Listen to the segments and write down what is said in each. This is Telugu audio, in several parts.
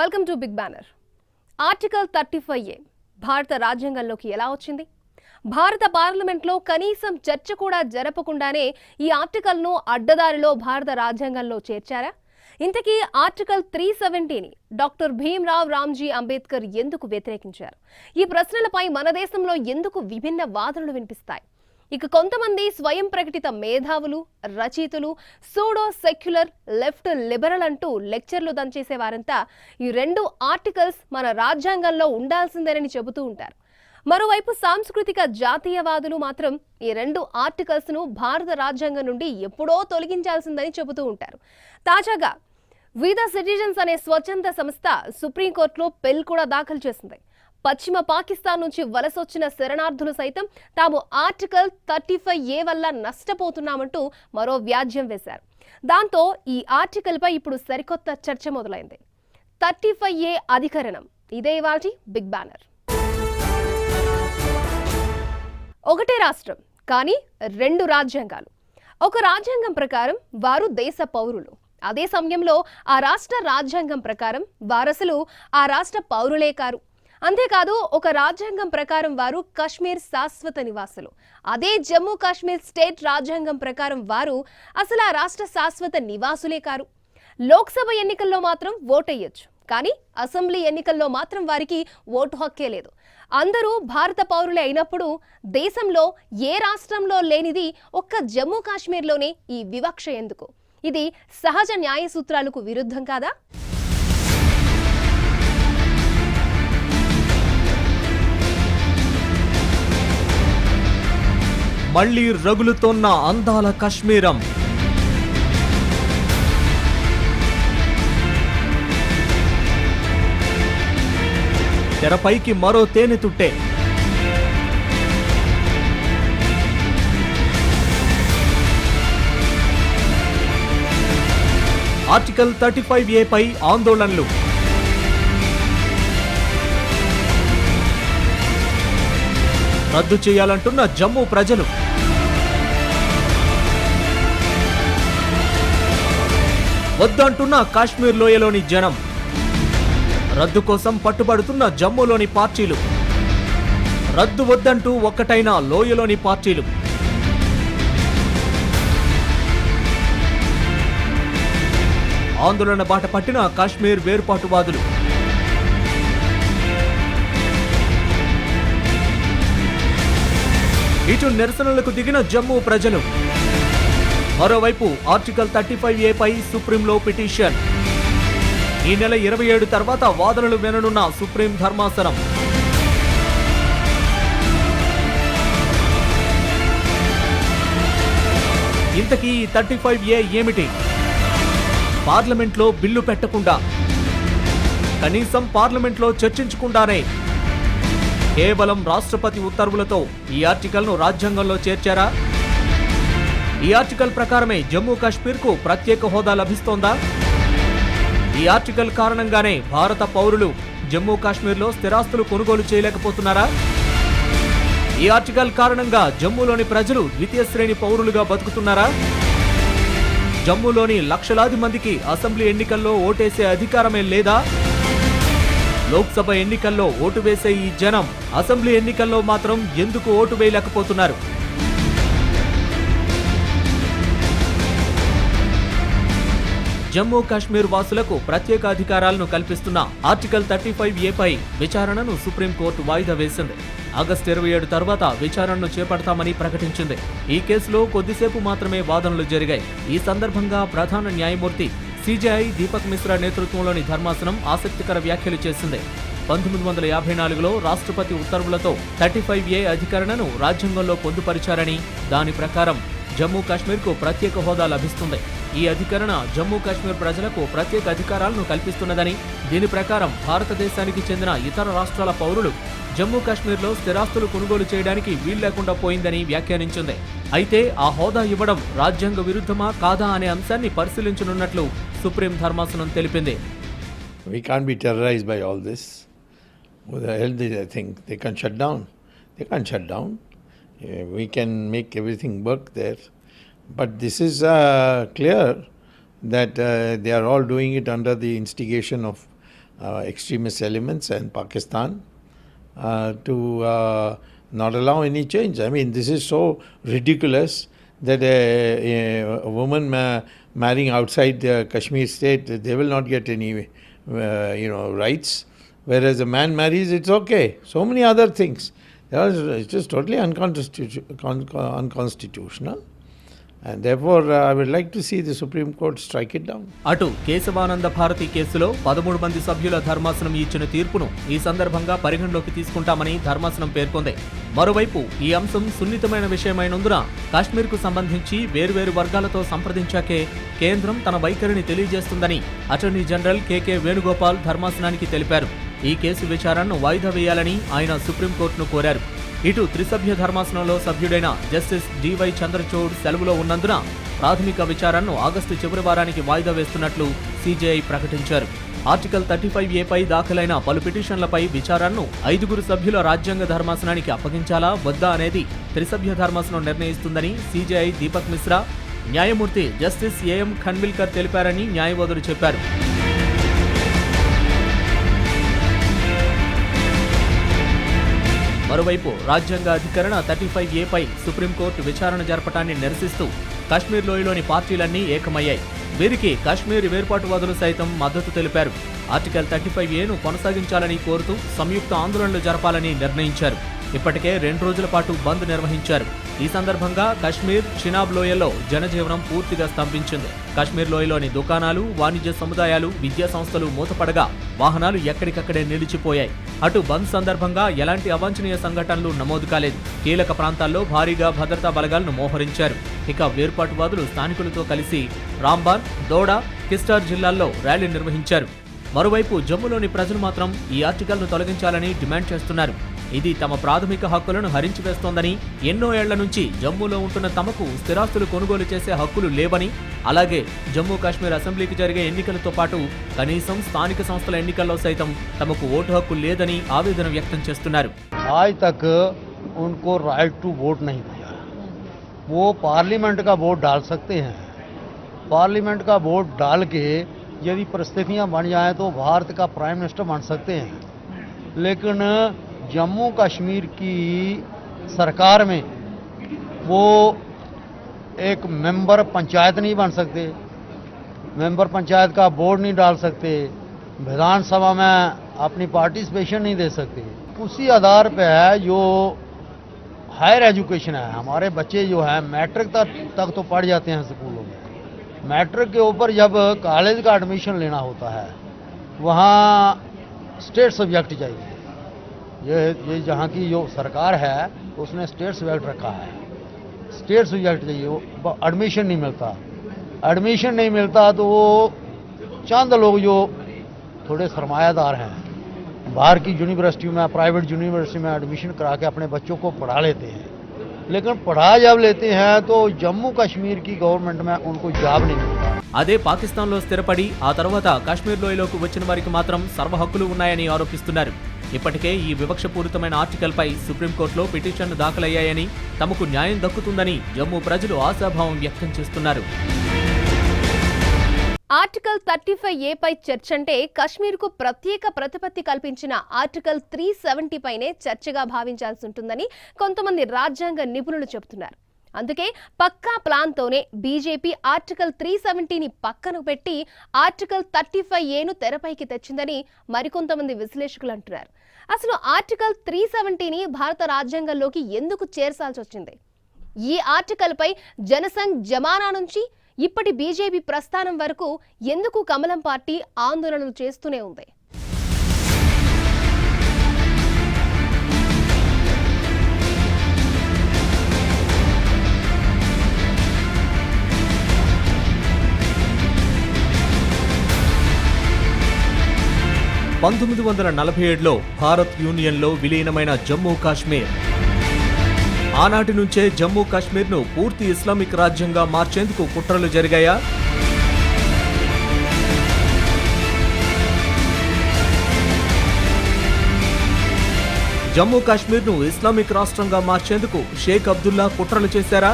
Welcome to big banner. Article 35A భారత రాజ్యాంగంలోకి ఎలా వచ్చింది? భారత పార్లమెంట్లో కనీసం చర్చ కూడా జరపకుండానే ఈ ఆర్టికల్ను అడ్డదారిలో భారత రాజ్యాంగంలో చేర్చారా? ఇంతకీ ఆర్టికల్ 370ని డాక్టర్ భీమ్రావ్ రామ్జీ అంబేద్కర్ ఎందుకు వ్యతిరేకించారు? ఈ ప్రశ్నలపై మన దేశంలో ఎందుకు విభిన్న వాదనలు వినిపిస్తాయి? ఇక కొంతమంది స్వయం ప్రకటిత మేధావులు, రచయితలు, సూడో సెక్యులర్, లెఫ్ట్ లిబరల్ అంటూ లెక్చర్లు దంచేసేవారంతా ఈ రెండు ఆర్టికల్స్ మన రాజ్యాంగంలో ఉండాల్సిందేనని చెబుతూ ఉంటారు. మరోవైపు సాంస్కృతిక జాతీయవాదులు మాత్రం ఈ రెండు ఆర్టికల్స్ను భారత రాజ్యాంగం నుండి ఎప్పుడో తొలగించాల్సిందని చెబుతూ ఉంటారు. తాజాగా వి ద సిటిజన్స్ అనే స్వచ్ఛంద సంస్థ సుప్రీంకోర్టులో పిల్ కూడా దాఖలు చేసింది. పశ్చిమ పాకిస్తాన్ నుంచి వలసొచ్చిన శరణార్థులు సైతం తాము ఆర్టికల్ 35A వల్ల నష్టపోతున్నామంటూ మరో వ్యాజ్యం వేశారు. దాంతో ఈ ఆర్టికల్పై ఇప్పుడు సరికొత్త చర్చ మొదలైంది. 35A అధికరణం. ఇదే ఇవాల్టి బిగ్ బ్యానర్. ఒకటే రాష్ట్రం కానీ రెండు రాజ్యాంగాలు. ఒక రాజ్యాంగం ప్రకారం వారు దేశ పౌరులు. అదే సమయంలో ఆ రాష్ట్ర రాజ్యాంగం ప్రకారం వారసులు ఆ రాష్ట్ర పౌరులే కారు. అంతేకాదు ఒక రాజ్యాంగం ప్రకారం వారు కాశ్మీర్ శాశ్వత నివాసులు. అదే జమ్మూ కాశ్మీర్ స్టేట్ రాజ్యాంగం ప్రకారం వారు అసలు ఆ రాష్ట్ర శాశ్వత నివాసులే కారు. లోక్సభ ఎన్నికల్లో మాత్రం ఓటెయ్యొచ్చు, కానీ అసెంబ్లీ ఎన్నికల్లో మాత్రం వారికి ఓటు హక్కే లేదు. అందరూ భారత పౌరులే అయినప్పుడు దేశంలో ఏ రాష్ట్రంలో లేనిది ఒక్క జమ్మూ కాశ్మీర్లోనే ఈ వివక్ష ఎందుకు? ఇది సహజ న్యాయ సూత్రాలకు విరుద్ధం కాదా? మళ్లీ రగులుతోన్న అందాల కాశ్మీరం. తెరపైకి మరో తేనె తుట్టే. ఆర్టికల్ 35A పై ఆందోళనలు. రద్దు చేయాలంటున్న జమ్మూ ప్రజలు. వద్దంటున్న కాశ్మీర్ లోయలోని జనం. రద్దు కోసం పట్టుబడుతున్న జమ్మూలోని పార్టీలు. రద్దు వద్దంటూ ఒక్కటైన లోయలోని పార్టీలు. ఆందోళన బాట పట్టిన కాశ్మీర్ వేర్పాటువాదులు. ఇటు నిరసనలకు దిగిన జమ్మూ ప్రజలు. మరోవైపు ఆర్టికల్ 35A పై సుప్రీంలో పిటిషన్. ఈ నెల 27 తర్వాత వాదనలు విననున్న సుప్రీం ధర్మాసనం. ఇంతకీ 35A ఏమిటి? పార్లమెంట్లో బిల్లు పెట్టకుండా, కనీసం పార్లమెంట్లో చర్చించకుండానే కేవలం రాష్ట్రపతి ఉత్తర్వులతో ఈ ఆర్టికల్ను రాజ్యాంగంలో చేర్చారా? ఈ ఆర్టికల్ ప్రకారమే జమ్మూ కాశ్మీర్కు ప్రత్యేక హోదా లభిస్తోందా? ఈ ఆర్టికల్ కారణంగానే భారత పౌరులు జమ్మూ కాశ్మీర్లో స్థిరాస్తులు కొనుగోలు చేయలేకపోతున్నారా? ఈ ఆర్టికల్ కారణంగా జమ్మూలోని ప్రజలు ద్వితీయ శ్రేణి పౌరులుగా బతుకుతున్నారా? జమ్మూలోని లక్షలాది మందికి అసెంబ్లీ ఎన్నికల్లో ఓటేసే అధికారమే లేదా? లోక్సభ ఎన్నికల్లో ఓటు వేసే ఈ జనం అసెంబ్లీ ఎన్నికల్లో మాత్రం ఎందుకు ఓటు వేయలేకపోతున్నారు? జమ్మూ కాశ్మీర్ వాసులకు ప్రత్యేక అధికారాలను కల్పిస్తున్న ఆర్టికల్ 35A పై విచారణను సుప్రీంకోర్టు వాయిదా వేసింది. ఆగస్టు 27 తర్వాత విచారణను చేపడతామని ప్రకటించింది. ఈ కేసులో కొద్దిసేపు మాత్రమే వాదనలు జరిగాయి. ఈ సందర్భంగా ప్రధాన న్యాయమూర్తి సిజేఐ దీపక్ మిశ్రా నేతృత్వంలోని ధర్మాసనం ఆసక్తికర వ్యాఖ్యలు చేసింది. 1954లో రాష్ట్రపతి ఉత్తర్వులతో 35A అధికరణను రాజ్యాంగంలో పొందుపరిచారని, దాని ప్రకారం జమ్మూ కాశ్మీర్కు ప్రత్యేక హోదా లభిస్తుంది. ఈ అధికరణ జమ్మూ కాశ్మీర్ ప్రజలకు ప్రత్యేక అధికారాలను కల్పిస్తున్నదని, దీని ప్రకారం భారతదేశానికి చెందిన ఇతర రాష్ట్రాల పౌరులు జమ్మూ కాశ్మీర్లో స్థిరాస్తులు కొనుగోలు చేయడానికి వీల్లేకుండా పోయిందని వ్యాఖ్యానించింది. అయితే ఆ హోదా ఇవ్వడం రాజ్యాంగ విరుద్ధమా కాదా అనే అంశాన్ని పరిశీలించనున్నట్లు సుప్రీం ధర్మాసనం తెలిపింది. We can't be terrorized by all this. Who the hell they think they can shut down? They can't shut down. We can make everything work there. But this is clear that they are all doing it under the instigation of extremist elements and Pakistan to not allow any change. I mean, this is so ridiculous that a woman marrying outside Kashmir state, they will not get any rights, whereas a man marries, it's okay. So many other things. It's just totally unconstitutional. And therefore, I would like to see the Supreme Court strike it down. అటు కేశవానంద భారతి కేసులో 13 మంది సభ్యుల ధర్మాసనం ఇచ్చిన తీర్పును ఈ సందర్భంగా పరిగణలోకి తీసుకుంటామని ధర్మాసనం పేర్కొంది. మరోవైపు ఈ అంశం సున్నితమైన విషయమైనందున కాశ్మీర్కు సంబంధించి వేర్వేరు వర్గాలతో సంప్రదించాకే కేంద్రం తన వైఖరిని తెలియజేస్తుందని అటార్నీ జనరల్ కేకే వేణుగోపాల్ ధర్మాసనానికి తెలిపారు. ఈ కేసు విచారణను వాయిదా వేయాలని ఆయన సుప్రీంకోర్టును కోరారు. ఇటు త్రిసభ్య ధర్మాసనంలో సభ్యుడైన జస్టిస్ డివై చంద్రచూడ్ సెలవులో ఉన్నందున ప్రాథమిక విచారణను ఆగస్టు చివరి వారానికి వాయిదా వేస్తున్నట్లు సిజేఐ ప్రకటించారు. ఆర్టికల్ 35A దాఖలైన పలు పిటిషన్లపై విచారణను 5 సభ్యుల రాజ్యాంగ ధర్మాసనానికి అప్పగించాలా వద్దా అనేది త్రిసభ్య ధర్మాసనం నిర్ణయిస్తుందని సిజేఐ దీపక్ మిశ్రా, న్యాయమూర్తి జస్టిస్ ఏఎం ఖన్విల్కర్ తెలిపారని న్యాయవాదులు చెప్పారు. మరోవైపు రాజ్యాంగ అధికరణ 35A సుప్రీంకోర్టు విచారణ జరపటాన్ని నిరసిస్తూ కాశ్మీర్ లోయలోని పార్టీలన్నీ ఏకమయ్యాయి. వీరికి కాశ్మీర్ వేర్పాటువాదులు సైతం మద్దతు తెలిపారు. ఆర్టికల్ 35A కొనసాగించాలని కోరుతూ సంయుక్త ఆందోళనలు జరపాలని నిర్ణయించారు. ఇప్పటికే 2 రోజుల పాటు బంద్ నిర్వహించారు. ఈ సందర్భంగా కాశ్మీర్ చినాబ్ లోయలో జనజీవనం పూర్తిగా స్తంభించింది. కాశ్మీర్ లోయలోని దుకాణాలు, వాణిజ్య సముదాయాలు, విద్యా సంస్థలు మూతపడగా వాహనాలు ఎక్కడికక్కడే నిలిచిపోయాయి. అటు బంద్ సందర్భంగా ఎలాంటి అవాంఛనీయ సంఘటనలు నమోదు కాలేదు. కీలక ప్రాంతాల్లో భారీగా భద్రతా బలగాలను మోహరించారు. ఇక వేర్పాటువాదులు స్థానికులతో కలిసి రాంబాన్, దోడా, కిస్టార్ జిల్లాల్లో ర్యాలీ నిర్వహించారు. మరోవైపు జమ్మూలోని ప్రజలు మాత్రం ఈ ఆర్టికల్ను తొలగించాలని డిమాండ్ చేస్తున్నారు. ఇది తమ ప్రాథమిక హక్కులను హరించివేస్తోందని, ఎన్నో ఏళ్ల నుంచి జమ్మూలో ఉంటున్న తమకు స్థిరాస్తులు కొనుగోలు చేసే హక్కులు లేవని, అలాగే జమ్మూ కాశ్మీర్ అసెంబ్లీకి జరిగే ఎన్నికలతో పాటు కనీసం స్థానిక సంస్థల ఎన్నికల్లో సైతం తమకు ఓటు హక్కు లేదని ఆవేదన వ్యక్తం చేస్తున్నారు. आज तक उनको राइट टू वोट नहीं दिया। वो पार्लियामेंट का वोट डाल सकते हैं। पार्लियामेंट का वोट डाल के यदि परिस्थितियां बन जाएं तो भारत का प्राइम मिनिस्टर बन सकते हैं, लेकिन जम्मू कश्मीर की सरकार में वो एक मेंबर पंचायत नहीं बन सकते, मेंबर पंचायत का बोर्ड नहीं डाल सकते, विधानसभा में अपनी पार्टिसिपेशन नहीं दे सकते। उसी आधार पे है जो हायर एजुकेशन है। हमारे बच्चे जो है मैट्रिक तक तो पढ़ जाते हैं स्कूलों में। मैट्रिक के ऊपर जब कॉलेज का एडमिशन लेना होता है वहाँ स्टेट सब्जेक्ट चाहिए। ये जहाँ की जो सरकार है उसने स्टेट सब्जेक्ट रखा है, स्टेट सब्जेक्ट चाहिए, वो एडमिशन नहीं मिलता। एडमिशन नहीं मिलता तो वो चंद लोग जो थोड़े सरमायादार हैं बाहर की यूनिवर्सिटी में, प्राइवेट यूनिवर्सिटी में एडमिशन करा के अपने बच्चों को पढ़ा लेते हैं, लेकिन पढ़ा जब लेते हैं तो जम्मू कश्मीर की गवर्नमेंट में उनको जॉब नहीं मिलता। అదే పాకిస్తాన్లో స్థిరపడి ఆ తర్వాత కాశ్మీర్ లోయలోకి వచ్చిన వారికి మాత్రం సర్వ హక్కులు ఉన్నాయని ఆరోపిస్తున్నారు. ఇప్పటికే ఈ వివక్షపూరితమైన ఆర్టికల్పై సుప్రీంకోర్టులో పిటిషన్లు దాఖలయ్యాయని, తమకు న్యాయం దక్కుతుందని జమ్మూ ప్రజలు ఆశాభావం వ్యక్తం చేస్తున్నారు. ఆర్టికల్ 35A చర్చ అంటే కశ్మీర్కు ప్రత్యేక ప్రతిపత్తి కల్పించిన ఆర్టికల్ 370 పైనే చర్చగా భావించాల్సి ఉంటుందని కొంతమంది రాజ్యాంగ నిపుణులు చెబుతున్నారు. అందుకే పక్కా ప్లాన్తోనే బీజేపీ ఆర్టికల్ 370ని పక్కన పెట్టి ఆర్టికల్ 35A తెరపైకి తెచ్చిందని మరికొంతమంది విశ్లేషకులు అంటున్నారు. అసలు ఆర్టికల్ 370ని భారత రాజ్యాంగంలోకి ఎందుకు చేర్చాల్సి వచ్చింది? ఈ ఆర్టికల్పై జనసంఘ్ జమానా నుంచి ఇప్పటి బీజేపీ ప్రస్థానం వరకు ఎందుకు కమలం పార్టీ ఆందోళనలు చేస్తూనే ఉంది? లో భారత్ యూనియన్లో విలీనమైన జమ్మూ కాశ్మీర్ ఆనాటి నుంచే జమ్మూ కాశ్మీర్ను పూర్తి ఇస్లామిక్ రాజ్యంగా మార్చేందుకు కుట్రలు జరిగాయా? జమ్మూ కాశ్మీర్ను ఇస్లామిక్ రాష్ట్రంగా మార్చేందుకు షేక్ అబ్దుల్లా కుట్రలు చేశారా?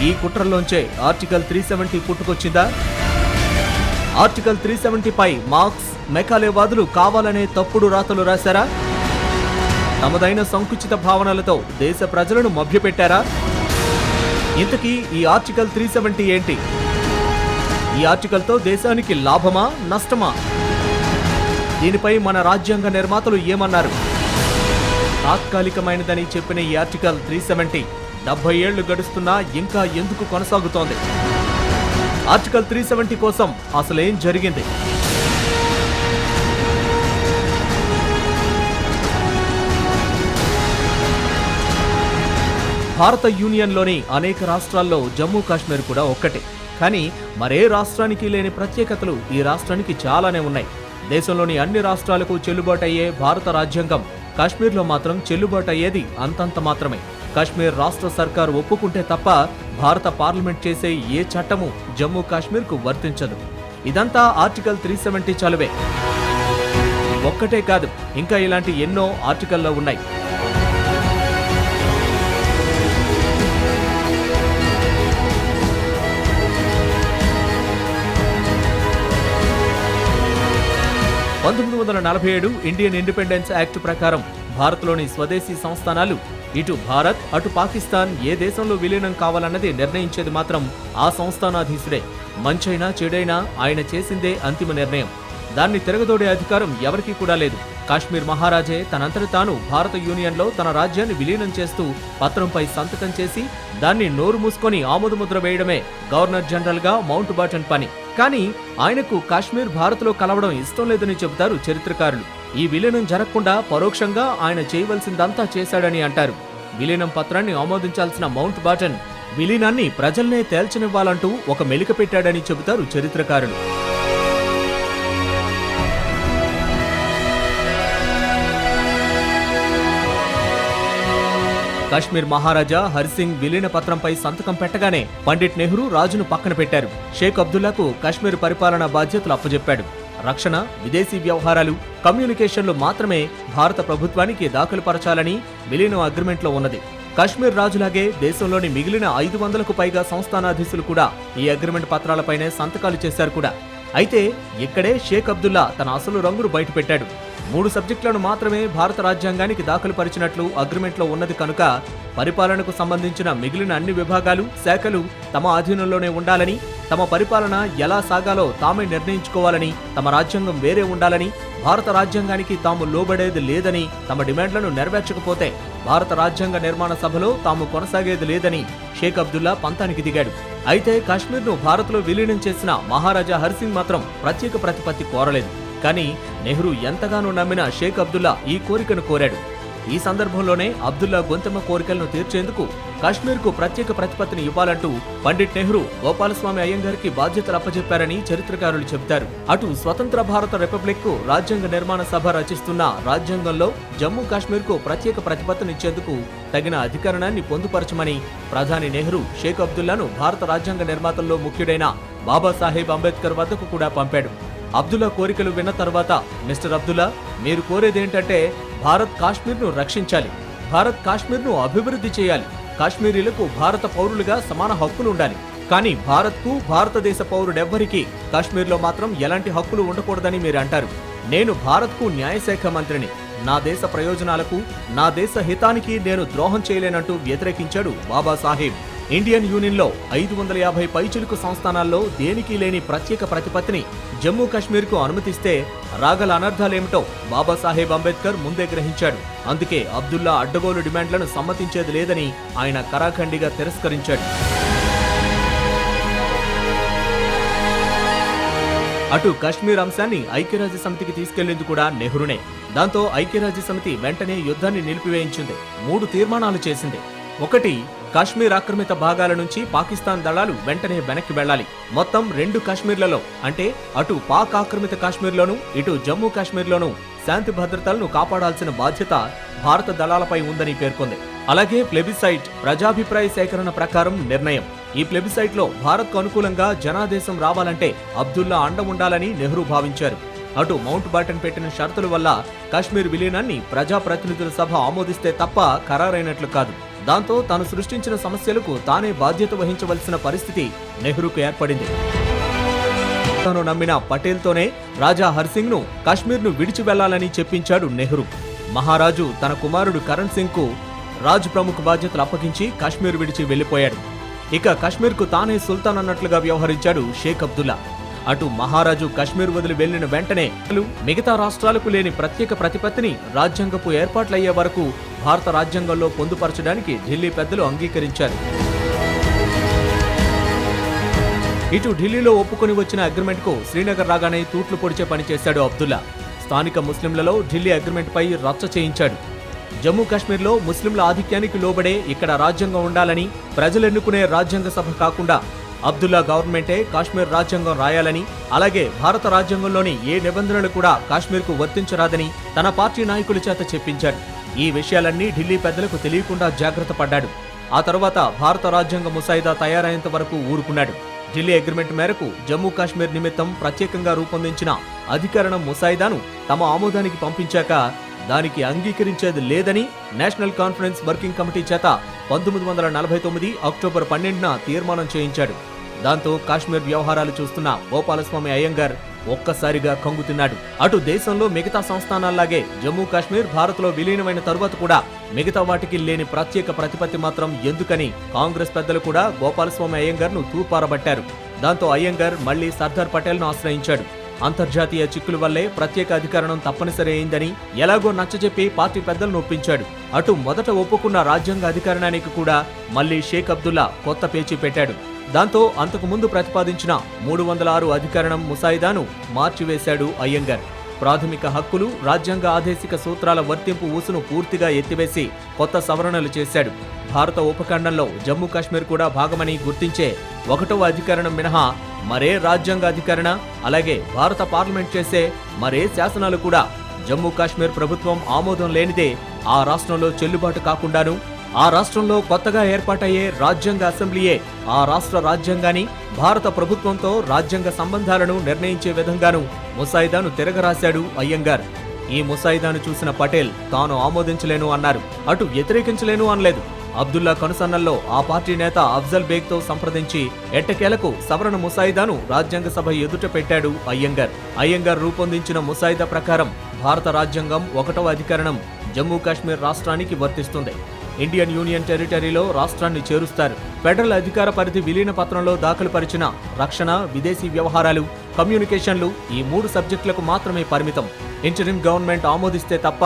ఈ కుట్రల్లోంచే ఆర్టికల్ 370 పుట్టుకొచ్చిందా? ఆర్టికల్ 370 పై మార్క్స్, మెకాలేవాదులు కావాలనే తప్పుడు రాతలు రాశారా? తమదైన సంకుచిత భావనలతో దేశ ప్రజలను మభ్యపెట్టారా? ఇంతకీ ఈ ఆర్టికల్ 370 ఏంటి? ఈ ఆర్టికల్తో దేశానికి లాభమా, నష్టమా? దీనిపై మన రాజ్యాంగ నిర్మాతలు ఏమన్నారు? తాత్కాలికమైనదని చెప్పిన ఈ ఆర్టికల్ 370 70 ఏళ్లు గడుస్తున్నా ఇంకా ఎందుకు కొనసాగుతోంది? ఆర్టికల్ 370 కోసం అసలేం జరిగింది? భారత యూనియన్లోని అనేక రాష్ట్రాల్లో జమ్మూ కాశ్మీర్ కూడా ఒక్కటే. కానీ మరే రాష్ట్రానికి లేని ప్రత్యేకతలు ఈ రాష్ట్రానికి చాలానే ఉన్నాయి. దేశంలోని అన్ని రాష్ట్రాలకు చెల్లుబాటయ్యే భారత రాజ్యాంగం కాశ్మీర్లో మాత్రం చెల్లుబాటయ్యేది అంతంత మాత్రమే. కాశ్మీర్ రాష్ట్ర సర్కారు ఒప్పుకుంటే తప్ప భారత పార్లమెంట్ చేసే ఏ చట్టము జమ్మూ కాశ్మీర్కు వర్తించదు. ఇదంతా ఆర్టికల్ 370 చలువే. ఒక్కటే కాదు, ఇంకా ఇలాంటి ఎన్నో ఆర్టికల్లో ఉన్నాయి. – 1947 ఇండియన్ ఇండిపెండెన్స్ యాక్ట్ ప్రకారం భారత్లోని స్వదేశీ సంస్థానాలు ఇటు భారత్ అటు పాకిస్తాన్ ఏ దేశంలో విలీనం కావాలన్నది నిర్ణయించేది మాత్రం ఆ సంస్థానాధీశుడే. మంచైనా చెడైనా ఆయన చేసిందే అంతిమ నిర్ణయం. దాన్ని తిరగదోడే అధికారం ఎవరికీ కూడా లేదు. కాశ్మీర్ మహారాజే తనంతట తాను భారత యూనియన్లో తన రాజ్యాన్ని విలీనం చేస్తూ పత్రంపై సంతకం చేసి దాన్ని నోరు మూసుకొని ఆమోదముద్ర వేయడమే గవర్నర్ జనరల్గా మౌంట్ బాటన్ పని. కానీ ఆయనకు కాశ్మీర్ భారత్లో కలవడం ఇష్టం లేదని చెబుతారు చరిత్రకారులు. ఈ విలీనం జరగకుండా పరోక్షంగా ఆయన చేయవలసిందంతా చేశాడని అంటారు. విలీనం పత్రాన్ని ఆమోదించాల్సిన మౌంట్ బాటన్ విలీనాన్ని ప్రజల్నే తేల్చనివ్వాలంటూ ఒక మెలిక పెట్టాడని చెబుతారు చరిత్రకారులు. కాశ్మీర్ మహారాజా హరిసింగ్ విలీన పత్రంపై సంతకం పెట్టగానే పండిట్ నెహ్రూ రాజును పక్కన పెట్టారు. షేక్ అబ్దుల్లాకు కాశ్మీర్ పరిపాలనా బాధ్యతలు అప్పజెప్పాడు. రక్షణ, విదేశీ వ్యవహారాలు, కమ్యూనికేషన్లు మాత్రమే భారత ప్రభుత్వానికి దాఖలు పరచాలని విలీనం అగ్రిమెంట్లో ఉన్నది. కాశ్మీర్ రాజులాగే దేశంలోని మిగిలిన 500కు పైగా సంస్థానాధీశులు కూడా ఈ అగ్రిమెంట్ పత్రాలపైనే సంతకాలు చేశారు కూడా. అయితే ఇక్కడే షేక్ అబ్దుల్లా తన అసలు రంగును బయటపెట్టాడు. 3 సబ్జెక్టులను మాత్రమే భారత రాజ్యాంగానికి దాఖలు పరిచినట్లు అగ్రిమెంట్లో ఉన్నది కనుక పరిపాలనకు సంబంధించిన మిగిలిన అన్ని విభాగాలు, శాఖలు తమ ఆధీనంలోనే ఉండాలని, తమ పరిపాలన ఎలా సాగాలో తామే నిర్ణయించుకోవాలని, తమ రాజ్యాంగం వేరే ఉండాలని, భారత రాజ్యాంగానికి తాము లోబడేది లేదని, తమ డిమాండ్లను నెరవేర్చకపోతే భారత రాజ్యాంగ నిర్మాణ సభలో తాము కొనసాగేది లేదని షేక్ అబ్దుల్లా పంతానికి దిగాడు. అయితే కాశ్మీర్ను భారత్లో విలీనం చేసిన మహారాజా హరిసింగ్ మాత్రం ప్రత్యేక ప్రతిపత్తి కోరలేదు. కానీ నెహ్రూ ఎంతగానో నమ్మిన షేక్ అబ్దుల్లా ఈ కోరికను కోరాడు. ఈ సందర్భంలోనే అబ్దుల్లా గొంతెమ్మ కోరికలను తీర్చేందుకు కాశ్మీర్కు ప్రత్యేక ప్రతిపత్తిని ఇవ్వాలంటూ పండిట్ నెహ్రూ గోపాలస్వామి అయ్యంగార్కి బాధ్యతలు అప్పచెప్పారని చరిత్రకారులు చెబుతారు. అటు స్వతంత్ర భారత రిపబ్లిక్ కు రాజ్యాంగ నిర్మాణ సభ రచిస్తున్న రాజ్యాంగంలో జమ్మూ కాశ్మీర్కు ప్రత్యేక ప్రతిపత్తినిచ్చేందుకు తగిన అధికరణాన్ని పొందుపరచమని ప్రధాని నెహ్రూ షేక్ అబ్దుల్లాను భారత రాజ్యాంగ నిర్మాతల్లో ముఖ్యుడైన బాబాసాహెబ్ అంబేద్కర్ వద్దకు కూడా పంపాడు. అబ్దుల్లా కోరికలు విన్న తర్వాత, మిస్టర్ అబ్దుల్లా, మీరు కోరేదేంటంటే భారత్ కాశ్మీర్ను రక్షించాలి, భారత్ కాశ్మీర్ను అభివృద్ధి చేయాలి, కాశ్మీరీలకు భారత పౌరులుగా సమాన హక్కులు ఉండాలి. కానీ భారత్కు, భారతదేశ పౌరుడెవ్వరికీ కాశ్మీర్లో మాత్రం ఎలాంటి హక్కులు ఉండకూడదని మీరు అంటారు. నేను భారత్కు న్యాయశాఖ మంత్రిని. నా దేశ ప్రయోజనాలకు, నా దేశ హితానికి నేను ద్రోహం చేయలేనంటూ వ్యతిరేకించాడు బాబాసాహెబ్. ఇండియన్ యూనియన్లో 550 పైచిలుకు సంస్థానాల్లో దేనికి లేని ప్రత్యేక ప్రతిపత్తిని జమ్మూ కాశ్మీర్కు అనుమతిస్తే రాగల అనర్థాలేమిటో బాబాసాహెబ్ అంబేద్కర్ ముందే గ్రహించాడు. అందుకే అబ్దుల్లా అడ్డగోలు డిమాండ్లను సమ్మతించేది లేదని ఆయన కరాఖండిగా తిరస్కరించాడు. అటు కాశ్మీర్ అంశాన్ని ఐక్యరాజ్య సమితికి తీసుకెళ్లింది కూడా నెహ్రూనే. దాంతో ఐక్యరాజ్య సమితి వెంటనే యుద్ధాన్ని నిలిపివేయించింది. 3 తీర్మానాలు చేసింది. 1, కాశ్మీర్ ఆక్రమిత భాగాల నుంచి పాకిస్తాన్ దళాలు వెంటనే వెనక్కి వెళ్లాలి. మొత్తం 2 కాశ్మీర్లలో, అంటే అటు పాక్ ఆక్రమిత కాశ్మీర్లోనూ ఇటు జమ్మూ కాశ్మీర్లోనూ శాంతి భద్రతలను కాపాడాల్సిన బాధ్యత భారత దళాలపై ఉందని పేర్కొంది. అలాగే ప్లెబిసైట్, ప్రజాభిప్రాయ సేకరణ ప్రకారం నిర్ణయం. ఈ ప్లెబిసైట్లో భారత్కు అనుకూలంగా జనాదేశం రావాలంటే అబ్దుల్లా అండ ఉండాలని నెహ్రూ భావించారు. అటు మౌంట్ బాటన్ పెట్టిన షరతుల వల్ల కాశ్మీర్ విలీనాన్ని ప్రజాప్రతినిధుల సభ ఆమోదిస్తే తప్ప ఖరారైనట్లు కాదు. దాంతో తాను సృష్టించిన సమస్యలకు తానే బాధ్యత వహించవలసిన పరిస్థితి నెహ్రూకు ఏర్పడింది. తాను నమ్మిన పటేల్తోనే రాజా హర్సింగ్ను కాశ్మీర్ను విడిచి వెళ్లాలని చెప్పించాడు నెహ్రూ. మహారాజు తన కుమారుడు కరణ్ సింగ్కు రాజ్ ప్రముఖ బాధ్యతలు అప్పగించి కాశ్మీర్ విడిచి వెళ్లిపోయాడు. ఇక కాశ్మీర్కు తానే సుల్తాన్ అన్నట్లుగా వ్యవహరించాడు షేక్ అబ్దుల్లా. అటు మహారాజు కాశ్మీర్ వదిలి వెళ్లిన వెంటనే మిగతా రాష్ట్రాలకు లేని ప్రత్యేక ప్రతిపత్తిని రాజ్యాంగపు ఏర్పాట్లయ్యే వరకు భారత రాజ్యాంగంలో పొందుపరచడానికి ఢిల్లీ పెద్దలు అంగీకరించారు. ఇటు ఢిల్లీలో ఒప్పుకొని వచ్చిన అగ్రిమెంట్కు శ్రీనగర్ రాగానే తూట్లు పొడిచే పనిచేశాడు అబ్దుల్లా. స్థానిక ముస్లింలలో ఢిల్లీ అగ్రిమెంట్పై రచ్చ చేయించాడు. జమ్మూ కాశ్మీర్లో ముస్లింల ఆధిక్యానికి లోబడే ఇక్కడ రాజ్యాంగం ఉండాలని, ప్రజలెన్నుకునే రాజ్యాంగ సభ కాకుండా అబ్దుల్లా గవర్నమెంటే కాశ్మీర్ రాజ్యాంగం రాయాలని, అలాగే భారత రాజ్యాంగంలోని ఏ నిబంధనలు కూడా కాశ్మీర్కు వర్తించరాదని తన పార్టీ నాయకుల చేత చెప్పించాడు. ఈ విషయాలన్నీ ఢిల్లీ పెద్దలకు తెలియకుండా జాగ్రత్త పడ్డాడు. ఆ తర్వాత భారత రాజ్యాంగ ముసాయిదా తయారయ్యేంత వరకు ఊరుకున్నాడు. ఢిల్లీ అగ్రిమెంట్ మేరకు జమ్మూ కాశ్మీర్ నిమిత్తం ప్రత్యేకంగా రూపొందించిన అధికరణ ముసాయిదాను తమ ఆమోదానికి పంపించాక దానికి అంగీకరించేది లేదని నేషనల్ కాన్ఫరెన్స్ వర్కింగ్ కమిటీ చేత 1949 అక్టోబర్ 12న తీర్మానం చేయించాడు. దాంతో కాశ్మీర్ వ్యవహారాలు చూస్తున్న గోపాలస్వామి అయ్యంగార్ ఒక్కసారిగా కంగుతిన్నాడు. అటు దేశంలో మిగతా సంస్థానాల్లాగే జమ్మూ కాశ్మీర్ భారత్లో విలీనమైన తరువాత కూడా మిగతా వాటికి లేని ప్రత్యేక ప్రతిపత్తి మాత్రం ఎందుకని కాంగ్రెస్ పెద్దలు కూడా గోపాలస్వామి అయ్యంగార్ను తూపారబట్టారు. దాంతో అయ్యంగార్ మళ్లీ సర్దార్ పటేల్ను ఆశ్రయించాడు. అంతర్జాతీయ చిక్కుల వల్లే ప్రత్యేక అధికరణం తప్పనిసరి అయిందని ఎలాగో నచ్చజెప్పి పార్టీ పెద్దలను ఒప్పించాడు. అటు మొదట ఒప్పుకున్న రాజ్యాంగ అధికరణానికి కూడా మళ్లీ షేక్ అబ్దుల్లా కొత్త పేచీ పెట్టాడు. దాంతో అంతకు ముందు ప్రతిపాదించిన 306 అధికరణం ముసాయిదాను మార్చివేశాడు అయ్యంగార్. ప్రాథమిక హక్కులు, రాజ్యాంగ ఆదేశిక సూత్రాల వర్తింపు ఊసును పూర్తిగా ఎత్తివేసి కొత్త సవరణలు చేశాడు. భారత ఉపఖండంలో జమ్మూ కాశ్మీర్ కూడా భాగమని గుర్తించే 1వ అధికరణం మినహా మరే రాజ్యాంగ అధికరణ, అలాగే భారత పార్లమెంట్ చేసే మరే శాసనాలు కూడా జమ్మూ కాశ్మీర్ ప్రభుత్వం ఆమోదం లేనిదే ఆ రాష్ట్రంలో చెల్లుబాటు కాకుండాను, ఆ రాష్ట్రంలో కొత్తగా ఏర్పాటయ్యే రాజ్యాంగ అసెంబ్లీయే ఆ రాష్ట్ర రాజ్యాంగాన్ని, భారత ప్రభుత్వంతో రాజ్యాంగ సంబంధాలను నిర్ణయించే విధంగాను ముసాయిదాను తిరగరాశాడు అయ్యంగార్. ఈ ముసాయిదాను చూసిన పటేల్ తాను ఆమోదించలేను అన్నారు. అటు వ్యతిరేకించలేను అనలేదు. అబ్దుల్లా కనుసన్నల్లో ఆ పార్టీ నేత అఫ్జల్ బేగ్తో సంప్రదించి ఎట్టకేలకు సవరణ ముసాయిదాను రాజ్యాంగ సభ ఎదుట పెట్టాడు అయ్యంగార్. అయ్యంగార్ రూపొందించిన ముసాయిదా ప్రకారం భారత రాజ్యాంగం 1వ అధికరణం జమ్మూ కాశ్మీర్ రాష్ట్రానికి వర్తిస్తుంది. ఇండియన్ యూనియన్ టెరిటరీలో రాష్ట్రాన్ని చేరుస్తారు. ఫెడరల్ అధికార పరిధి విలీన పత్రంలో దాఖలు పరిచిన రక్షణ, విదేశీ వ్యవహారాలు, కమ్యూనికేషన్లు ఈ 3 సబ్జెక్టులకు మాత్రమే పరిమితం. ఇంటరిమ్ గవర్నమెంట్ ఆమోదిస్తే తప్ప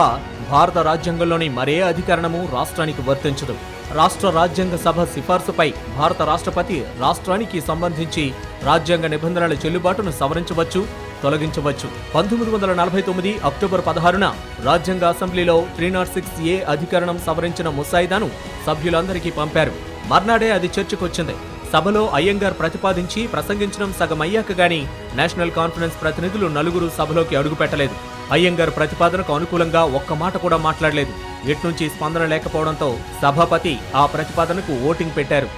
భారత రాజ్యాంగంలోని మరే అధికరణము రాష్ట్రానికి వర్తించదు. రాష్ట్ర రాజ్యాంగ సభ సిఫార్సుపై భారత రాష్ట్రపతి రాష్ట్రానికి సంబంధించి రాజ్యాంగ నిబంధనల చెల్లుబాటును సవరించవచ్చు, తొలగించవచ్చు. 1949 అక్టోబర్ 16న రాజ్యాంగ అసెంబ్లీలో 306A అధికరణం సవరించిన ముసాయిదాను సభ్యులందరికీ పంపారు. మర్నాడే అది చర్చకొచ్చింది. సభలో అయ్యంగార్ ప్రతిపాదించి ప్రసంగించడం సగమయ్యాక గాని నేషనల్ కాన్ఫరెన్స్ ప్రతినిధులు 4 సభలోకి అడుగుపెట్టలేదు. అయ్యంగార్ ప్రతిపాదనకు అనుకూలంగా ఒక్క మాట కూడా మాట్లాడలేదు. ఎట్నుంచి స్పందన లేకపోవడంతో సభాపతి ఆ ప్రతిపాదనకు ఓటింగ్ పెట్టారు.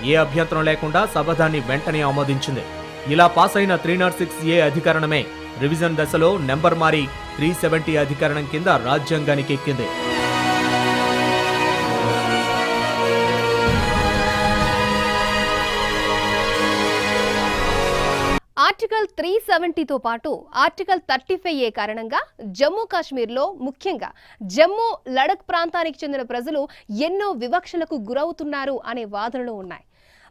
ఏ అభ్యంతరం లేకుండా సభ దాన్ని వెంటనే ఆమోదించింది. ఇలా పాస్ అయిన 306A అధికరణమే రివిజన్ దశలో నెంబర్ మారి 370 అధికరణం కింద రాజ్యాంగానికి ఎక్కింది. ఆర్టికల్ 370తో పాటు ఆర్టికల్ 35A కారణంగా జమ్మూ కాశ్మీర్లో ముఖ్యంగా జమ్మూ లడక్ ప్రాంతానికి చెందిన ప్రజలు ఎన్నో వివక్షలకు గురవుతున్నారు అనే వాదనలు ఉన్నాయి.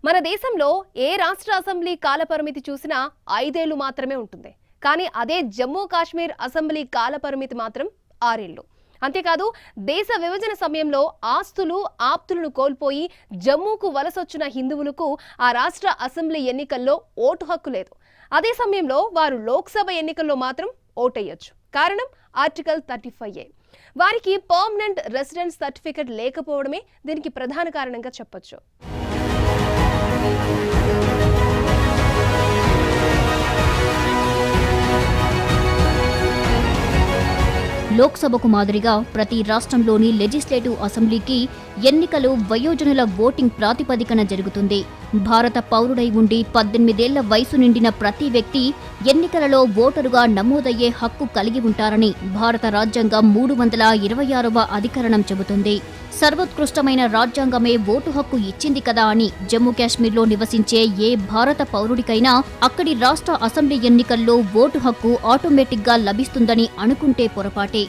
మన దేశంలో ఏ రాష్ట్ర అసెంబ్లీ కాలపరిమితి చూసినా 5 ఏళ్లు మాత్రమే ఉంటుంది. కానీ అదే జమ్మూ కాశ్మీర్ అసెంబ్లీ కాలపరిమితి మాత్రం 6 ఏళ్లు. అంతేకాదు దేశ విభజన సమయంలో ఆస్తులు, ఆప్తులను కోల్పోయి జమ్మూకు వలసొచ్చిన హిందువులకు ఆ రాష్ట్ర అసెంబ్లీ ఎన్నికల్లో ఓటు హక్కు లేదు. అదే సమయంలో వారు లోక్సభ ఎన్నికల్లో మాత్రం ఓటేయొచ్చు. కారణం ఆర్టికల్ 35A. వారికి పర్మనెంట్ రెసిడెన్స్ సర్టిఫికెట్ లేకపోవడమే దీనికి ప్రధాన కారణంగా చెప్పొచ్చు. లోక్సభకు మాదిరిగా ప్రతి రాష్ట్రంలోని లెజిస్లేటివ్ అసెంబ్లీకి ఎన్నికలు వయోజనుల ఓటింగ్ ప్రాతిపదికన జరుగుతుంది. భారత పౌరుడై ఉండి 18 ఏళ్ల వయసు నిండిన ప్రతి వ్యక్తి ఎన్నికలలో ఓటరుగా నమోదయ్యే హక్కు కలిగి ఉంటారని భారత రాజ్యాంగం 326వ అధికరణం చెబుతుంది. సర్వోత్కృష్టమైన రాజ్యాంగమే ఓటు హక్కు ఇచ్చింది కదా అని జమ్మూ కాశ్మీర్లో నివసించే ఏ భారత పౌరుడికైనా అక్కడి రాష్ట్ర అసెంబ్లీ ఎన్నికల్లో ఓటు హక్కు ఆటోమేటిక్గా లభిస్తుందని అనుకుంటే పొరపాటే.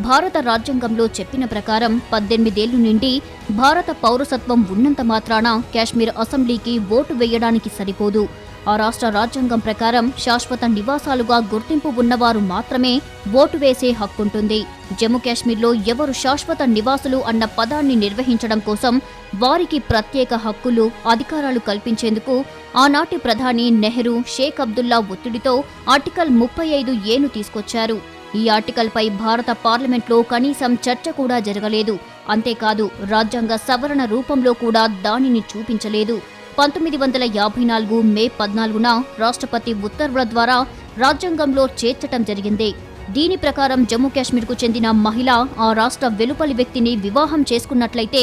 భారత రాజ్యాంగంలో చెప్పిన ప్రకారం 18 ఏళ్లు నిండి భారత పౌరసత్వం ఉన్నంత మాత్రాన కాశ్మీర్ అసెంబ్లీకి ఓటు వేయడానికి సరిపోదు. ఆ రాష్ట్ర రాజ్యాంగం ప్రకారం శాశ్వత నివాసాలుగా గుర్తింపు ఉన్నవారు మాత్రమే ఓటు వేసే హక్కుంటుంది. జమ్మూ కాశ్మీర్లో ఎవరు శాశ్వత నివాసులు అన్న పదాన్ని నిర్వహించడం కోసం వారికి ప్రత్యేక హక్కులు, అధికారాలు కల్పించేందుకు ఆనాటి ప్రధాని నెహ్రూ షేక్ అబ్దుల్లా ఒత్తిడితో ఆర్టికల్ 35A తీసుకొచ్చారు. ఈ ఆర్టికల్పై భారత పార్లమెంట్లో కనీసం చర్చ కూడా జరగలేదు. అంతేకాదు రాజ్యాంగ సవరణ రూపంలో కూడా దానిని చూపించలేదు. 1954 మే 14న రాష్ట్రపతి ఉత్తర్వుల ద్వారా రాజ్యాంగంలో చేర్చటం జరిగింది. దీని ప్రకారం జమ్మూ కాశ్మీర్కు చెందిన మహిళ ఆ రాష్ట్ర వెలుపలి వ్యక్తిని వివాహం చేసుకున్నట్లయితే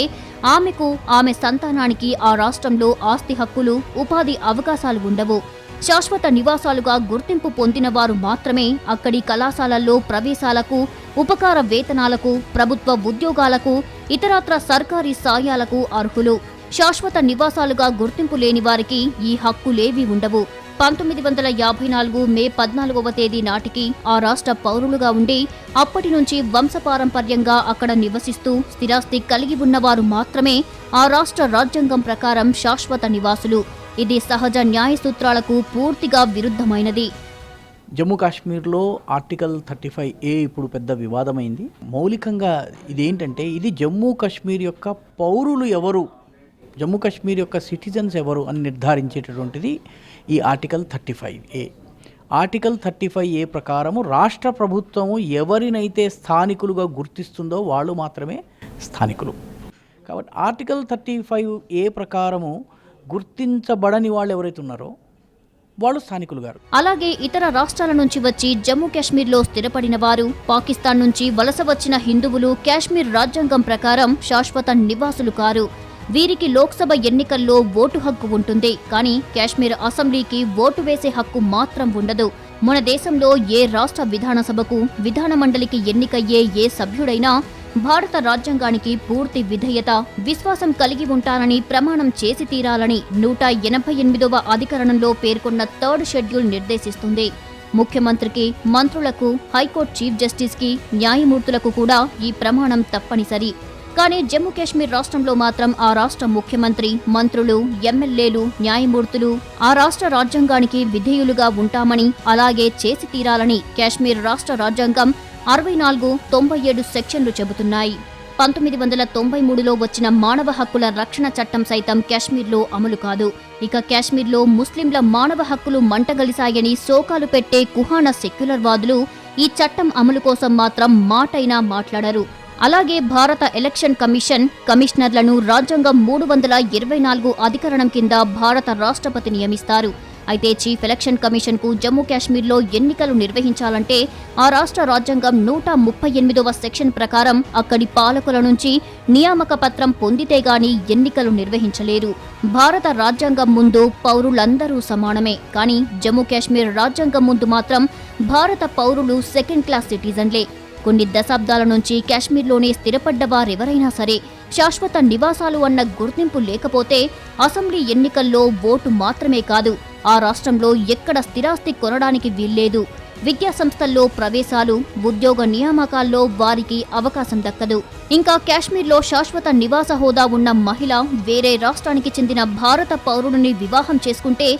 ఆమెకు, ఆమె సంతానానికి ఆ రాష్ట్రంలో ఆస్తి హక్కులు, ఉపాధి అవకాశాలు ఉండవు. శాశ్వత నివాసాలుగా గుర్తింపు పొందిన వారు మాత్రమే అక్కడి కళాశాలల్లో ప్రవేశాలకు, ఉపకార వేతనాలకు, ప్రభుత్వ ఉద్యోగాలకు, ఇతరత్ర సర్కారీ సాయాలకు అర్హులు. శాశ్వత నివాసాలుగా గుర్తింపు లేని వారికి ఈ హక్కులేవీ ఉండవు. 1954 మే 14వ తేదీ నాటికి ఆ రాష్ట్ర పౌరులుగా ఉండి అప్పటి నుంచి వంశపారంపర్యంగా అక్కడ నివసిస్తూ స్థిరాస్తి కలిగి ఉన్నవారు మాత్రమే ఆ రాష్ట్ర రాజ్యాంగం ప్రకారం శాశ్వత నివాసులు. ఇది సహజ న్యాయ సూత్రాలకు పూర్తిగా విరుద్ధమైనది. జమ్మూ కాశ్మీర్లో ఆర్టికల్ 35A ఇప్పుడు పెద్ద వివాదమైంది. మౌలికంగా ఇదేంటంటే ఇది జమ్మూ కాశ్మీర్ యొక్క పౌరులు ఎవరు, జమ్మూ కాశ్మీర్ యొక్క సిటిజన్స్ ఎవరు అని నిర్ధారించేటటువంటిది ఈ ఆర్టికల్ 35A. ఆర్టికల్ 35A ప్రకారము రాష్ట్ర ప్రభుత్వము ఎవరినైతే స్థానికులుగా గుర్తిస్తుందో వాళ్ళు మాత్రమే స్థానికులు. కాబట్టి ఆర్టికల్ 35A ప్రకారము గుర్తించబడని వాళ్ళు ఎవరైతే ఉన్నారో వాళ్ళు స్థానికులు గారు. అలాగే ఇతర రాష్ట్రాల నుంచి వచ్చి జమ్మూ కాశ్మీర్లో స్థిరపడిన వారు, పాకిస్తాన్ నుంచి వలస వచ్చిన హిందువులు కాశ్మీర్ రాజ్యాంగం ప్రకారం శాశ్వత నివాసులు కారు. వీరికి లోక్సభ ఎన్నికల్లో ఓటు హక్కు ఉంటుంది, కానీ కాశ్మీర్ అసెంబ్లీకి ఓటు వేసే హక్కు మాత్రం ఉండదు. మన దేశంలో ఏ రాష్ట్ర విధానసభకు, విధానమండలికి ఎన్నికయ్యే ఏ సభ్యుడైనా భారత రాజ్యాంగానికి పూర్తి విధేయత, విశ్వాసం కలిగి ఉంటానని ప్రమాణం చేసి తీరాలని 188వ అధికరణంలో పేర్కొన్న 3rd షెడ్యూల్ నిర్దేశిస్తుంది. ముఖ్యమంత్రికి, మంత్రులకు, హైకోర్టు చీఫ్ జస్టిస్కి, న్యాయమూర్తులకు కూడా ఈ ప్రమాణం తప్పనిసరి. కానీ జమ్మూ కాశ్మీర్ రాష్ట్రంలో మాత్రం ఆ రాష్ట్ర ముఖ్యమంత్రి, మంత్రులు, ఎమ్మెల్యేలు, న్యాయమూర్తులు ఆ రాష్ట్ర రాజ్యాంగానికి విధేయులుగా ఉంటామని, అలాగే చేసి తీరాలని కాశ్మీర్ రాష్ట్ర రాజ్యాంగం 64, 97 సెక్షన్లు చెబుతున్నాయి. 1993లో వచ్చిన మానవ హక్కుల రక్షణ చట్టం సైతం కాశ్మీర్లో అమలు కాదు. ఇక కాశ్మీర్లో ముస్లింల మానవ హక్కులు మంటగలిశాయని శోకాలు పెట్టే కుహాన సెక్యులర్ వాదులు ఈ చట్టం అమలు కోసం మాత్రం మాటైనా మాట్లాడరు. అలాగే భారత ఎలక్షన్ కమిషన్ కమిషనర్లను రాజ్యాంగం 324 అధికరణం కింద భారత రాష్ట్రపతి నియమిస్తారు. అయితే చీఫ్ ఎలక్షన్ కమిషన్ కు జమ్మూ కాశ్మీర్లో ఎన్నికలు నిర్వహించాలంటే ఆ రాష్ట్ర రాజ్యాంగం 138వ సెక్షన్ ప్రకారం అక్కడి పాలకుల నుంచి నియామక పత్రం పొందితే గాని ఎన్నికలు నిర్వహించలేరు. భారత రాజ్యాంగం ముందు పౌరులందరూ సమానమే, కానీ జమ్మూ కాశ్మీర్ రాజ్యాంగం ముందు మాత్రం భారత పౌరులు సెకండ్ క్లాస్ సిటిజన్లే. కొన్ని దశాబ్దాల నుంచి కాశ్మీర్లోనే స్థిరపడ్డ వారెవరైనా సరే శాశ్వత నివాసాలు అన్న గుర్తింపు లేకపోతే అసెంబ్లీ ఎన్నికల్లో ఓటు మాత్రమే కాదు, ఆ రాష్ట్రంలో ఎక్కడ స్థిరాస్తి కొనడానికి వీల్లేదు. విద్యా సంస్థల్లో ప్రవేశాలు, ఉద్యోగ నియామకాల్లో వారికి అవకాశం దక్కదు. ఇంకా కాశ్మీర్లో శాశ్వత నివాస హోదా ఉన్న మహిళ వేరే రాష్ట్రానికి చెందిన భారత పౌరుడిని వివాహం చేసుకుంటే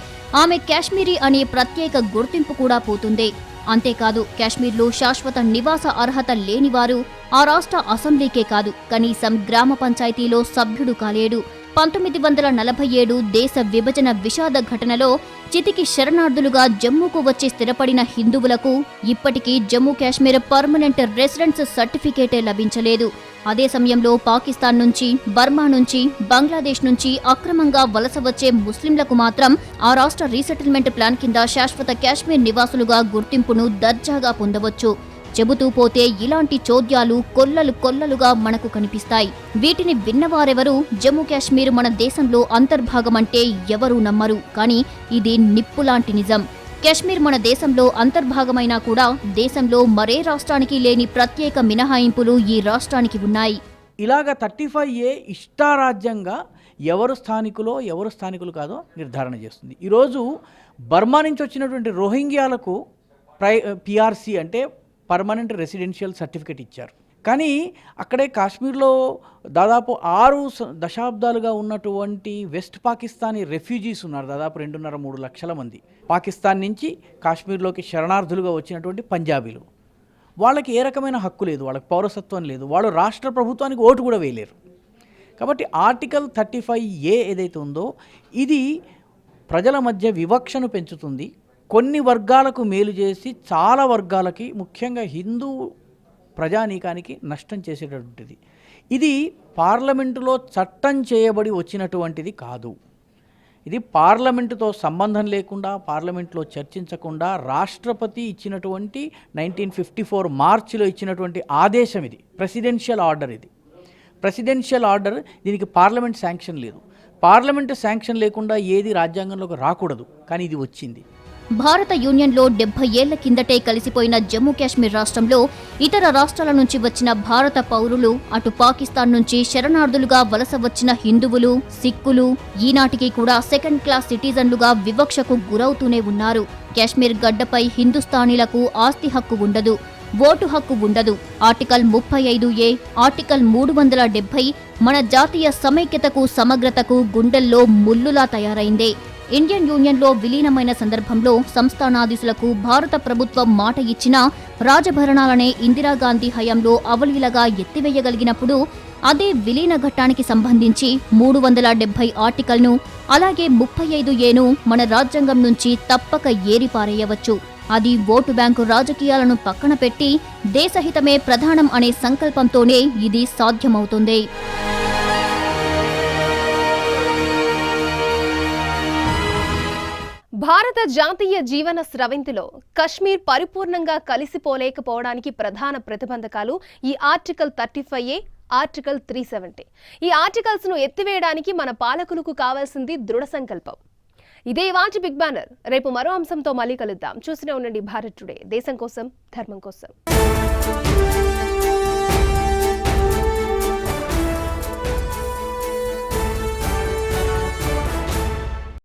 ఆమె కాశ్మీరీ అనే ప్రత్యేక గుర్తింపు కూడా పోతుంది. అంతేకాదు కాశ్మీర్లో శాశ్వత నివాస అర్హత లేనివారు ఆ రాష్ట్ర అసెంబ్లీకే కాదు, కనీసం గ్రామ పంచాయతీలో సభ్యుడు కాలేడు. 1947 దేశ విభజన విషాద ఘటనలో చితికి శరణార్థులుగా జమ్మూకు వచ్చి స్థిరపడిన హిందువులకు ఇప్పటికీ జమ్మూ కాశ్మీర్ పర్మనెంట్ రెసిడెన్స్ సర్టిఫికేటే లభించలేదు. అదే సమయంలో పాకిస్తాన్ నుంచి, బర్మా నుంచి, బంగ్లాదేశ్ నుంచి అక్రమంగా వలస వచ్చే ముస్లింలకు మాత్రం ఆ రాష్ట్ర రీసెటిల్మెంట్ ప్లాన్ కింద శాశ్వత కాశ్మీర్ నివాసులుగా గుర్తింపును దర్జాగా పొందవచ్చు. చెబుతూ పోతే ఇలాంటి చోద్యాలు కొల్లలు కొల్లలుగా మనకు కనిపిస్తాయి. వీటిని విన్నవారెవరు జమ్మూ కాశ్మీర్ మన దేశంలో అంతర్భాగమంటే ఎవరూ నమ్మరు. కానీ ఇది నిప్పులాంటి నిజం. కాశ్మీర్ మన దేశంలో అంతర్భాగమైనా కూడా దేశంలో మరే రాష్ట్రానికి లేని ప్రత్యేక మినహాయింపులు ఈ రాష్ట్రానికి ఉన్నాయి. ఇలాగ 35A ఇష్టారాజ్యంగా ఎవరు స్థానికులు కాదో నిర్ధారణ చేస్తుంది. ఈరోజు బర్మా నుంచి వచ్చినటువంటి రోహింగ్యాలకు PRC అంటే పర్మనెంట్ రెసిడెన్షియల్ సర్టిఫికేట్ ఇచ్చారు. కానీ అక్కడే కాశ్మీర్లో దాదాపు 6 దశాబ్దాలుగా ఉన్నటువంటి వెస్ట్ పాకిస్తానీ రెఫ్యూజీస్ ఉన్నారు. దాదాపు 2.5-3 లక్షల మంది పాకిస్తాన్ నుంచి కాశ్మీర్లోకి శరణార్థులుగా వచ్చినటువంటి పంజాబీలు. వాళ్ళకి ఏ రకమైన హక్కు లేదు, వాళ్ళకి పౌరసత్వం లేదు, వాళ్ళు రాష్ట్ర ప్రభుత్వానికి ఓటు కూడా వేయలేరు. కాబట్టి ఆర్టికల్ 35A ఏదైతే ఉందో ఇది ప్రజల మధ్య వివక్షను పెంచుతుంది. కొన్ని వర్గాలకు మేలు చేసి చాలా వర్గాలకి, ముఖ్యంగా హిందూ ప్రజానీకానికి నష్టం చేసేటటువంటిది. ఇది పార్లమెంటులో చట్టం చేయబడి వచ్చినటువంటిది కాదు. ఇది పార్లమెంటుతో సంబంధం లేకుండా, పార్లమెంట్లో చర్చించకుండా రాష్ట్రపతి ఇచ్చినటువంటి 1954 మార్చిలో ఇచ్చినటువంటి ఆదేశం ఇది. ప్రెసిడెన్షియల్ ఆర్డర్ ఇది. ప్రెసిడెన్షియల్ ఆర్డర్, దీనికి పార్లమెంట్ శాంక్షన్ లేదు. పార్లమెంటు శాంక్షన్ లేకుండా ఏది రాజ్యాంగంలోకి రాకూడదు, కానీ ఇది వచ్చింది. భారత యూనియన్లో 70 ఏళ్ల కిందటే కలిసిపోయిన జమ్మూ కాశ్మీర్ రాష్ట్రంలో ఇతర రాష్ట్రాల నుంచి వచ్చిన భారత పౌరులు, అటు పాకిస్తాన్ నుంచి శరణార్థులుగా వలస వచ్చిన హిందువులు, సిక్కులు ఈనాటికి కూడా సెకండ్ క్లాస్ సిటిజన్లుగా వివక్షకు గురవుతూనే ఉన్నారు. కాశ్మీర్ గడ్డపై హిందుస్థానీలకు ఆస్తి హక్కు ఉండదు, ఓటు హక్కు ఉండదు. ఆర్టికల్ 35A, ఆర్టికల్ 370 మన జాతీయ సమైక్యతకు, సమగ్రతకు గుండెల్లో ముల్లులా తయారైందే. ఇండియన్ యూనియన్లో విలీనమైన సందర్భంలో సంస్థానాధీశులకు భారత ప్రభుత్వం మాట ఇచ్చినా రాజభరణాలనే ఇందిరాగాంధీ హయాంలో అవలీలగా ఎత్తివేయగలిగినప్పుడు అదే విలీన ఘట్టానికి సంబంధించి 370 ఆర్టికల్ను, అలాగే 35Aను మన రాజ్యాంగం నుంచి తప్పక ఏరిపారేయవచ్చు. అది ఓటు బ్యాంకు రాజకీయాలను పక్కన పెట్టి దేశహితమే ప్రధానం అనే సంకల్పంతోనే ఇది సాధ్యమవుతుంది. భారత జాతీయ జీవన స్రవంతిలో కశ్మీర్ పరిపూర్ణంగా కలిసిపోలేకపోవడానికి ప్రధాన ప్రతిబంధకాలు ఈ ఆర్టికల్ 35A, ఆర్టికల్ 370. ఈ ఆర్టికల్స్ ను ఎత్తివేయడానికి మన పాలకులకు కావాల్సింది దృఢ సంకల్పం. ఇదే ఇవాల్టి బిగ్ బ్యానర్. రేపు మరో అంశంతో మళ్ళీ కలుద్దాం. చూస్తూనే ఉండండి భారత్ టుడే, దేశం కోసం, ధర్మం కోసం.